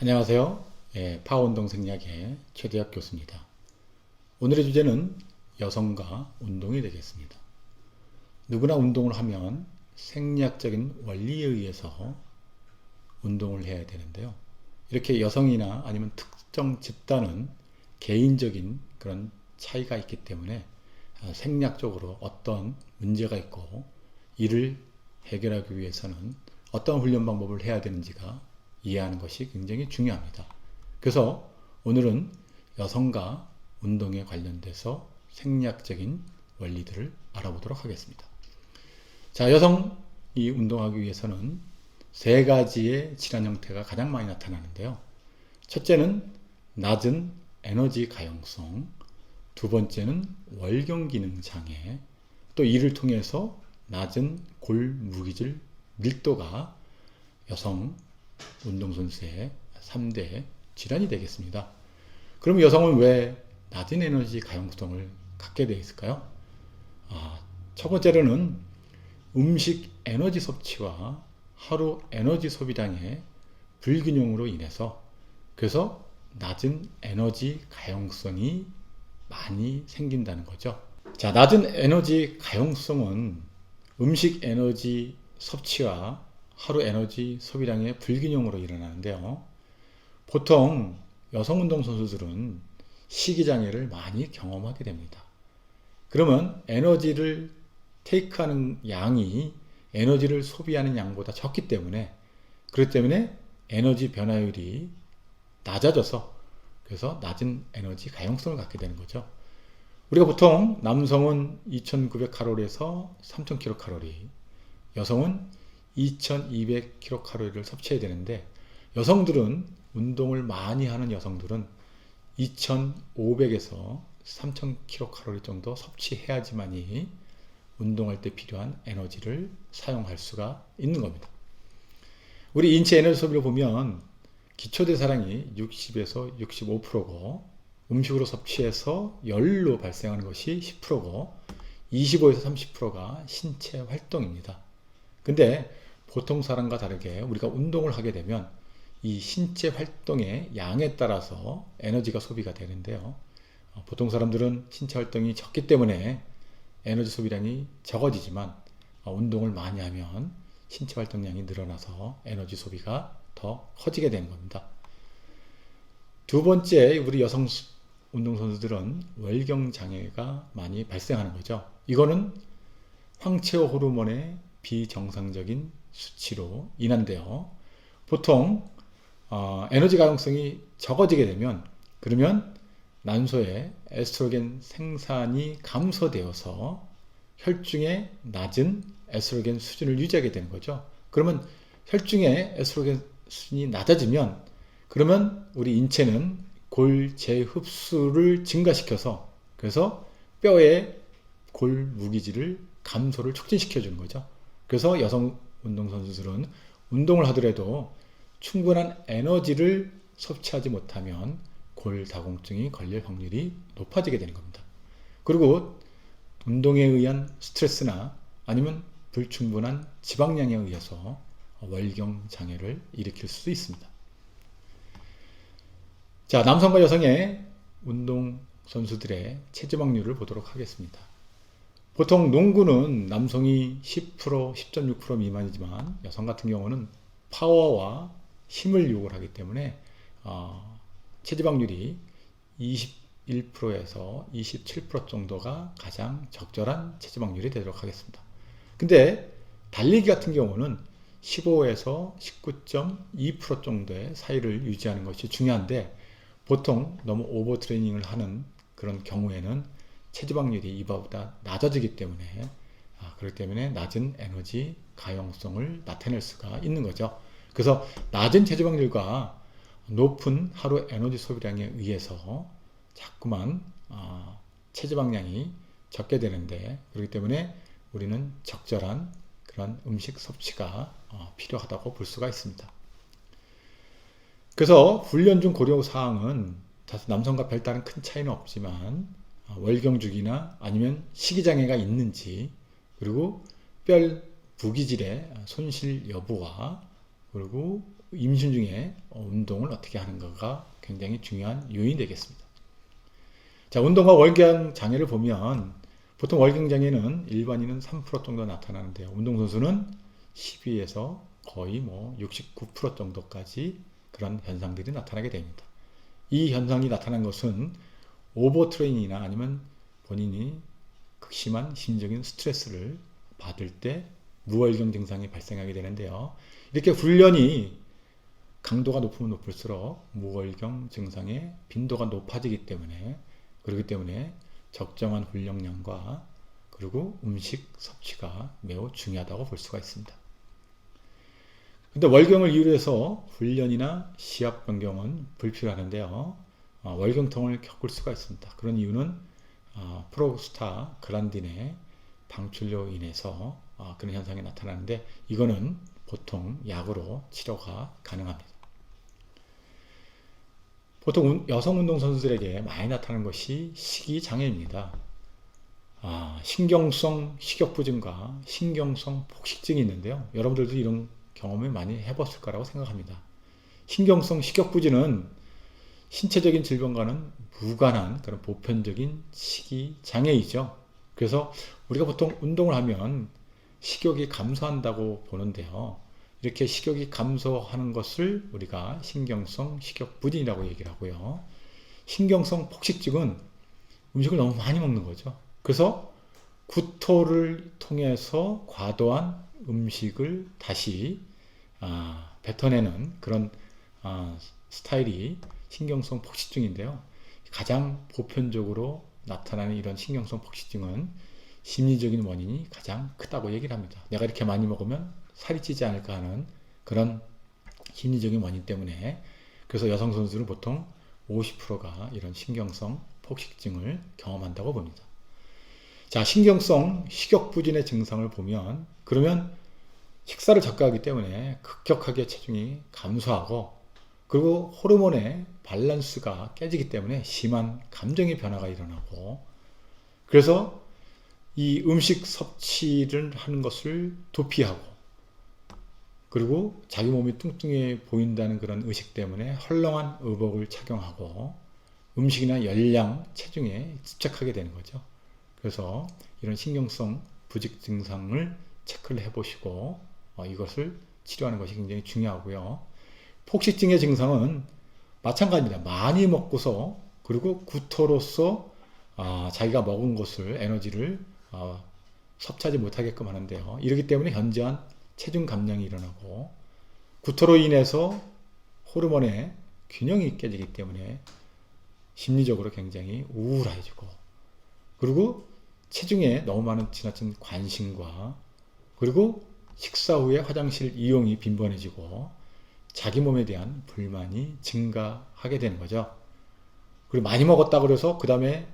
안녕하세요. 파워운동 생략의 최대학 교수입니다. 오늘의 주제는 여성과 운동이 되겠습니다. 누구나 운동을 하면 생리학적인 원리에 의해서 운동을 해야 되는데요. 이렇게 여성이나 아니면 특정 집단은 개인적인 그런 차이가 있기 때문에 생리학적으로 어떤 문제가 있고 이를 해결하기 위해서는 어떤 훈련 방법을 해야 되는지가 이해하는 것이 굉장히 중요합니다. 그래서 오늘은 여성과 운동에 관련돼서 생리학적인 원리들을 알아보도록 하겠습니다. 자, 여성이 운동하기 위해서는 세 가지의 질환 형태가 가장 많이 나타나는데요. 첫째는 낮은 에너지 가용성, 두 번째는 월경 기능 장애, 또 이를 통해서 낮은 골 무기질 밀도가 여성 운동선수의 3대 질환이 되겠습니다. 그럼 여성은 왜 낮은 에너지 가용성을 갖게 되어 있을까요? 첫 번째로는 음식 에너지 섭취와 하루 에너지 소비량의 불균형으로 인해서 그래서 낮은 에너지 가용성이 많이 생긴다는 거죠. 자, 낮은 에너지 가용성은 음식 에너지 섭취와 하루 에너지 소비량의 불균형으로 일어나는데요. 보통 여성 운동 선수들은 식이장애를 많이 경험하게 됩니다. 그러면 에너지를 테이크하는 양이 에너지를 소비하는 양보다 적기 때문에 그렇기 때문에 에너지 변화율이 낮아져서 그래서 낮은 에너지 가용성을 갖게 되는 거죠. 우리가 보통 남성은 2900칼로리에서 3000kcal, 여성은 2200kcal를 섭취해야 되는데 여성들은 운동을 많이 하는 여성들은 2500에서 3000kcal 정도 섭취해야지만이 운동할 때 필요한 에너지를 사용할 수가 있는 겁니다. 우리 인체 에너지 소비를 보면 기초대사량이 60에서 65%고 음식으로 섭취해서 열로 발생하는 것이 10%고 25에서 30%가 신체 활동입니다. 근데 보통 사람과 다르게 우리가 운동을 하게 되면 이 신체 활동의 양에 따라서 에너지가 소비가 되는데요. 보통 사람들은 신체 활동이 적기 때문에 에너지 소비량이 적어지지만 운동을 많이 하면 신체 활동량이 늘어나서 에너지 소비가 더 커지게 되는 겁니다. 두 번째, 우리 여성 운동선수들은 월경 장애가 많이 발생하는 거죠. 이거는 황체호 호르몬의 비정상적인 수치로 인한데요. 보통 에너지 가용성이 적어지게 되면 그러면 난소의 에스트로겐 생산이 감소되어서 혈중의 낮은 에스트로겐 수준을 유지하게 되는 거죠. 그러면 혈중의 에스트로겐 수준이 낮아지면 그러면 우리 인체는 골 재흡수를 증가시켜서 그래서 뼈의 골 무기질을 감소를 촉진시켜 주는 거죠. 그래서 여성 운동선수들은 운동을 하더라도 충분한 에너지를 섭취하지 못하면 골다공증이 걸릴 확률이 높아지게 되는 겁니다. 그리고 운동에 의한 스트레스나 아니면 불충분한 지방량에 의해서 월경 장애를 일으킬 수도 있습니다. 자, 남성과 여성의 운동선수들의 체지방률을 보도록 하겠습니다. 보통 농구는 남성이 10%, 10.6% 미만이지만 여성 같은 경우는 파워와 힘을 요구를 하기 때문에 체지방률이 21%에서 27% 정도가 가장 적절한 체지방률이 되도록 하겠습니다. 근데 달리기 같은 경우는 15에서 19.2% 정도의 사이를 유지하는 것이 중요한데 보통 너무 오버 트레이닝을 하는 그런 경우에는 체지방률이 이보다 낮아지기 때문에 그렇기 때문에 낮은 에너지 가용성을 나타낼 수가 있는 거죠. 그래서 낮은 체지방률과 높은 하루 에너지 소비량에 의해서 자꾸만 체지방량이 적게 되는데 그렇기 때문에 우리는 적절한 그런 음식 섭취가 필요하다고 볼 수가 있습니다. 그래서 훈련 중 고려사항은 남성과 별다른 큰 차이는 없지만 월경주기나 아니면 식이장애가 있는지 그리고 뼈 부기질의 손실 여부와 그리고 임신 중에 운동을 어떻게 하는가가 굉장히 중요한 요인이 되겠습니다. 자, 운동과 월경 장애를 보면 보통 월경 장애는 일반인은 3% 정도 나타나는데요. 운동선수는 12에서 거의 69% 정도까지 그런 현상들이 나타나게 됩니다. 이 현상이 나타난 것은 오버트레이닝이나 아니면 본인이 극심한 심적인 스트레스를 받을 때 무월경 증상이 발생하게 되는데요. 이렇게 훈련이 강도가 높으면 높을수록 무월경 증상의 빈도가 높아지기 때문에, 그렇기 때문에 적정한 훈련량과 그리고 음식 섭취가 매우 중요하다고 볼 수가 있습니다. 근데 월경을 이유로 해서 훈련이나 시합 변경은 불필요하는데요. 월경통을 겪을 수가 있습니다. 그런 이유는 프로스타 글란딘의 방출로 인해서 그런 현상이 나타나는데, 이거는 보통 약으로 치료가 가능합니다. 보통 여성 운동선수들에게 많이 나타나는 것이 식이장애입니다. 신경성 식욕부진과 신경성 폭식증이 있는데요. 여러분들도 이런 경험을 많이 해봤을 거라고 생각합니다. 신경성 식욕부진은 신체적인 질병과는 무관한 그런 보편적인 식이장애이죠. 그래서 우리가 보통 운동을 하면 식욕이 감소한다고 보는데요. 이렇게 식욕이 감소하는 것을 우리가 신경성 식욕부진이라고 얘기를 하고요. 신경성 폭식증은 음식을 너무 많이 먹는 거죠. 그래서 구토를 통해서 과도한 음식을 다시 뱉어내는 그런 스타일이 신경성 폭식증인데요. 가장 보편적으로 나타나는 이런 신경성 폭식증은 심리적인 원인이 가장 크다고 얘기를 합니다. 내가 이렇게 많이 먹으면 살이 찌지 않을까 하는 그런 심리적인 원인 때문에, 그래서 여성 선수는 보통 50%가 이런 신경성 폭식증을 경험한다고 봅니다. 자, 신경성 식욕부진의 증상을 보면, 그러면 식사를 적게 하기 때문에 급격하게 체중이 감소하고, 그리고 호르몬의 밸런스가 깨지기 때문에 심한 감정의 변화가 일어나고, 그래서 이 음식 섭취를 하는 것을 도피하고, 그리고 자기 몸이 뚱뚱해 보인다는 그런 의식 때문에 헐렁한 의복을 착용하고 음식이나 열량, 체중에 집착하게 되는 거죠. 그래서 이런 신경성 부직 증상을 체크를 해보시고 이것을 치료하는 것이 굉장히 중요하고요. 폭식증의 증상은 마찬가지입니다. 많이 먹고서 그리고 구토로서 자기가 먹은 것을 에너지를 섭취하지 못하게끔 하는데요. 이렇기 때문에 현저한 체중 감량이 일어나고, 구토로 인해서 호르몬의 균형이 깨지기 때문에 심리적으로 굉장히 우울해지고, 그리고 체중에 너무 많은 지나친 관심과, 그리고 식사 후에 화장실 이용이 빈번해지고 자기 몸에 대한 불만이 증가하게 되는 거죠. 그리고 많이 먹었다 그래서 그 다음에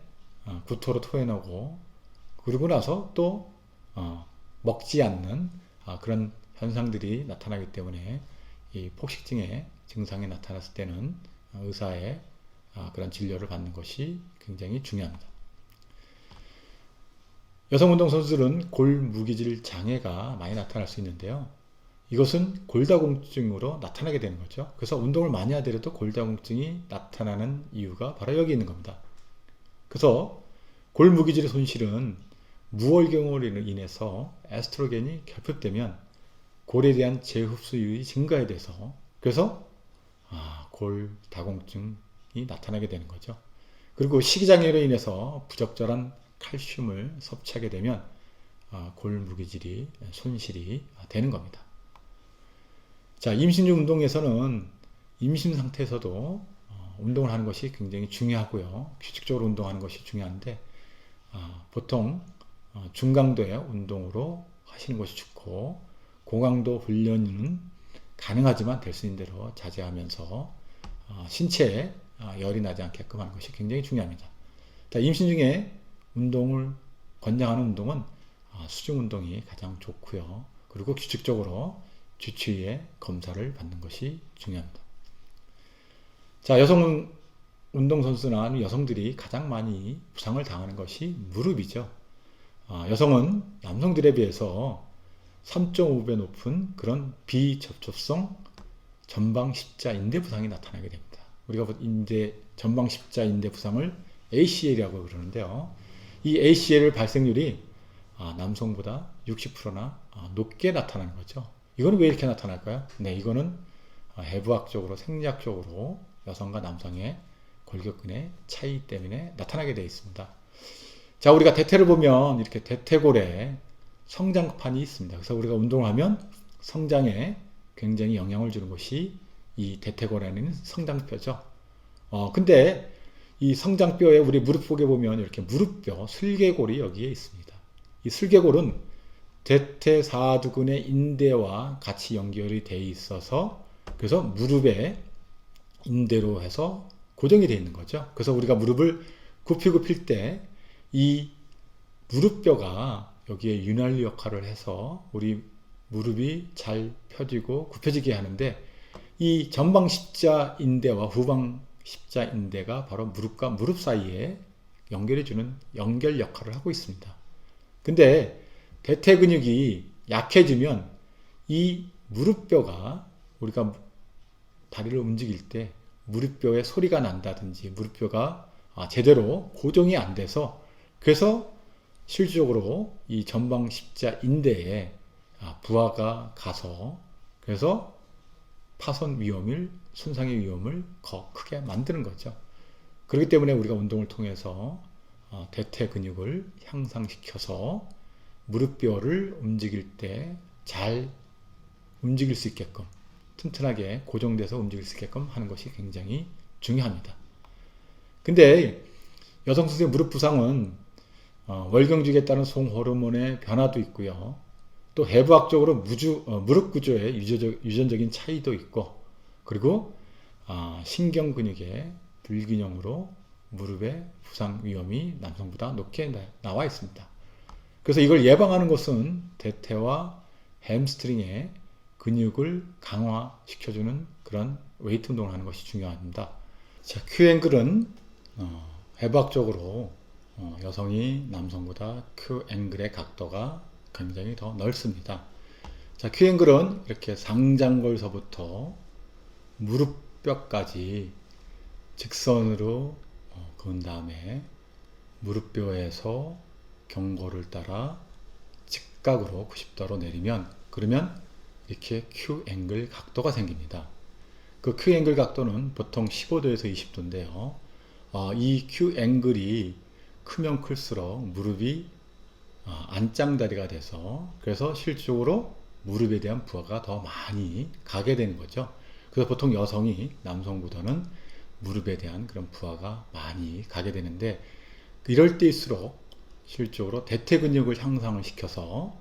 구토로 토해내고, 그러고 나서 또 먹지 않는 그런 현상들이 나타나기 때문에 이 폭식증의 증상이 나타났을 때는 의사의 그런 진료를 받는 것이 굉장히 중요합니다. 여성 운동선수들은 골무기질 장애가 많이 나타날 수 있는데요. 이것은 골다공증으로 나타나게 되는 거죠. 그래서 운동을 많이 하더라도 골다공증이 나타나는 이유가 바로 여기 있는 겁니다. 그래서 골무기질의 손실은 무월경으로 인해서 에스트로겐이 결핍되면 골에 대한 재흡수율이 증가해 돼서, 그래서 골다공증이 나타나게 되는 거죠. 그리고 식이장애로 인해서 부적절한 칼슘을 섭취하게 되면 골무기질이 손실이 되는 겁니다. 자, 임신 중 운동에서는 임신 상태에서도 운동을 하는 것이 굉장히 중요하고요. 규칙적으로 운동하는 것이 중요한데 보통 중강도의 운동으로 하시는 것이 좋고, 고강도 훈련은 가능하지만 될 수 있는 대로 자제하면서 신체에 열이 나지 않게끔 하는 것이 굉장히 중요합니다. 자, 임신 중에 운동을 권장하는 운동은 수중 운동이 가장 좋고요. 그리고 규칙적으로 주치의의 검사를 받는 것이 중요합니다. 자, 여성 운동선수나 여성들이 가장 많이 부상을 당하는 것이 무릎이죠. 여성은 남성들에 비해서 3.5배 높은 그런 비접촉성 전방 십자 인대 부상이 나타나게 됩니다. 우리가 전방 십자 인대 부상을 ACL이라고 그러는데요. 이 ACL 발생률이 남성보다 60%나 높게 나타나는 거죠. 이거는 왜 이렇게 나타날까요? 네, 이거는 해부학적으로, 생리학적으로 여성과 남성의 골격근의 차이 때문에 나타나게 되어 있습니다. 자, 우리가 대퇴를 보면 이렇게 대퇴골에 성장판이 있습니다. 그래서 우리가 운동을 하면 성장에 굉장히 영향을 주는 것이 이 대퇴골에는 성장뼈죠. 근데 이 성장뼈에 우리 무릎 쪽에 보면 이렇게 무릎뼈, 슬개골이 여기에 있습니다. 이 슬개골은 대퇴사두근의 인대와 같이 연결이 되어 있어서 그래서 무릎에 인대로 해서 고정이 되어 있는 거죠. 그래서 우리가 무릎을 굽히고 필 때 이 무릎뼈가 여기에 윤활유 역할을 해서 우리 무릎이 잘 펴지고 굽혀지게 하는데 이 전방 십자 인대와 후방 십자 인대가 바로 무릎과 무릎 사이에 연결해주는 연결 역할을 하고 있습니다. 근데 대퇴 근육이 약해지면 이 무릎뼈가 우리가 다리를 움직일 때 무릎뼈에 소리가 난다든지 무릎뼈가 제대로 고정이 안 돼서 그래서 실질적으로 이 전방 십자 인대에 부하가 가서 그래서 파손 위험을, 손상의 위험을 더 크게 만드는 거죠. 그렇기 때문에 우리가 운동을 통해서 대퇴 근육을 향상시켜서 무릎뼈를 움직일 때 잘 움직일 수 있게끔 튼튼하게 고정돼서 움직일 수 있게끔 하는 것이 굉장히 중요합니다. 근데 여성 선수의 무릎 부상은 월경직에 따른 송호르몬의 변화도 있고요. 또 해부학적으로 무릎 구조의 유전적인 차이도 있고 그리고 신경 근육의 불균형으로 무릎의 부상 위험이 남성보다 높게 나와 있습니다. 그래서 이걸 예방하는 것은 대퇴와 햄스트링의 근육을 강화시켜주는 그런 웨이트 운동을 하는 것이 중요합니다. 자, Q앵글은 해부학적으로 여성이 남성보다 Q앵글의 각도가 굉장히 더 넓습니다. 자, Q앵글은 이렇게 상장골서부터 무릎뼈까지 직선으로 그은 다음에 무릎뼈에서 경골을 따라 직각으로 90도로 내리면 그러면 이렇게 Q앵글 각도가 생깁니다. 그 Q앵글 각도는 보통 15도에서 20도인데요. 이 Q앵글이 크면 클수록 무릎이 안짱다리가 돼서 그래서 실질적으로 무릎에 대한 부하가 더 많이 가게 되는 거죠. 그래서 보통 여성이 남성보다는 무릎에 대한 그런 부하가 많이 가게 되는데 이럴 때일수록 실질적으로 대퇴 근육을 향상을 시켜서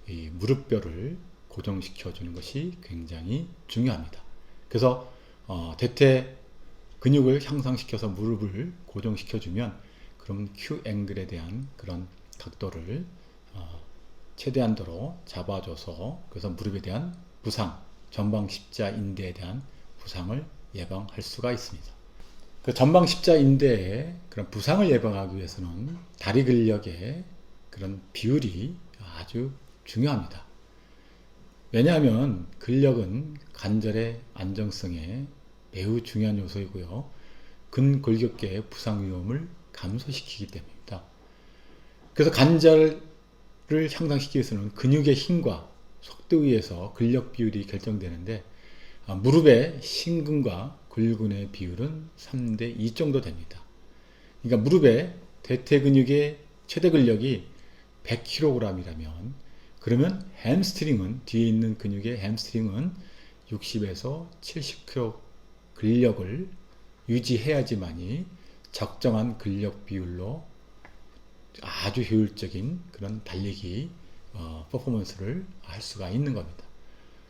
이 무릎뼈를 고정시켜 주는 것이 굉장히 중요합니다. 그래서 대퇴 근육을 향상시켜서 무릎을 고정시켜 주면 그럼 Q앵글에 대한 그런 각도를 최대한도로 잡아줘서 그래서 무릎에 대한 부상, 전방 십자 인대에 대한 부상을 예방할 수가 있습니다. 그 전방 십자 인대의 그런 부상을 예방하기 위해서는 다리 근력의 그런 비율이 아주 중요합니다. 왜냐하면 근력은 관절의 안정성에 매우 중요한 요소이고요. 근골격계의 부상 위험을 감소시키기 때문입니다. 그래서 관절을 향상시키기 위해서는 근육의 힘과 속도에 의해서 근력 비율이 결정되는데 무릎의 심근과 골근의 비율은 3대2 정도 됩니다. 그러니까 무릎의 대퇴 근육의 최대 근력이 100kg이라면 그러면 햄스트링은 뒤에 있는 근육의 햄스트링은 60에서 70kg 근력을 유지해야지만이 적정한 근력 비율로 아주 효율적인 그런 달리기 퍼포먼스를 할 수가 있는 겁니다.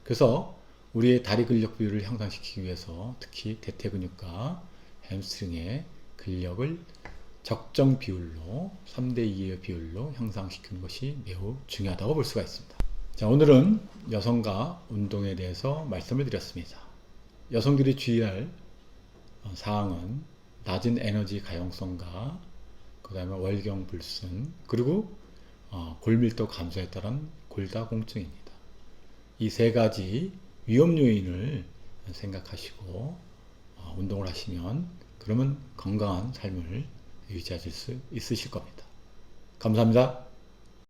그래서 우리의 다리 근력 비율을 향상시키기 위해서 특히 대퇴 근육과 햄스트링의 근력을 적정 비율로 3대2의 비율로 향상시키는 것이 매우 중요하다고 볼 수가 있습니다. 자, 오늘은 여성과 운동에 대해서 말씀을 드렸습니다. 여성들이 주의할 사항은 낮은 에너지 가용성과 그 다음에 월경불순 그리고 골밀도 감소에 따른 골다공증입니다. 이 세 가지 위험 요인을 생각하시고 운동을 하시면 그러면 건강한 삶을 유지하실 수 있으실 겁니다. 감사합니다.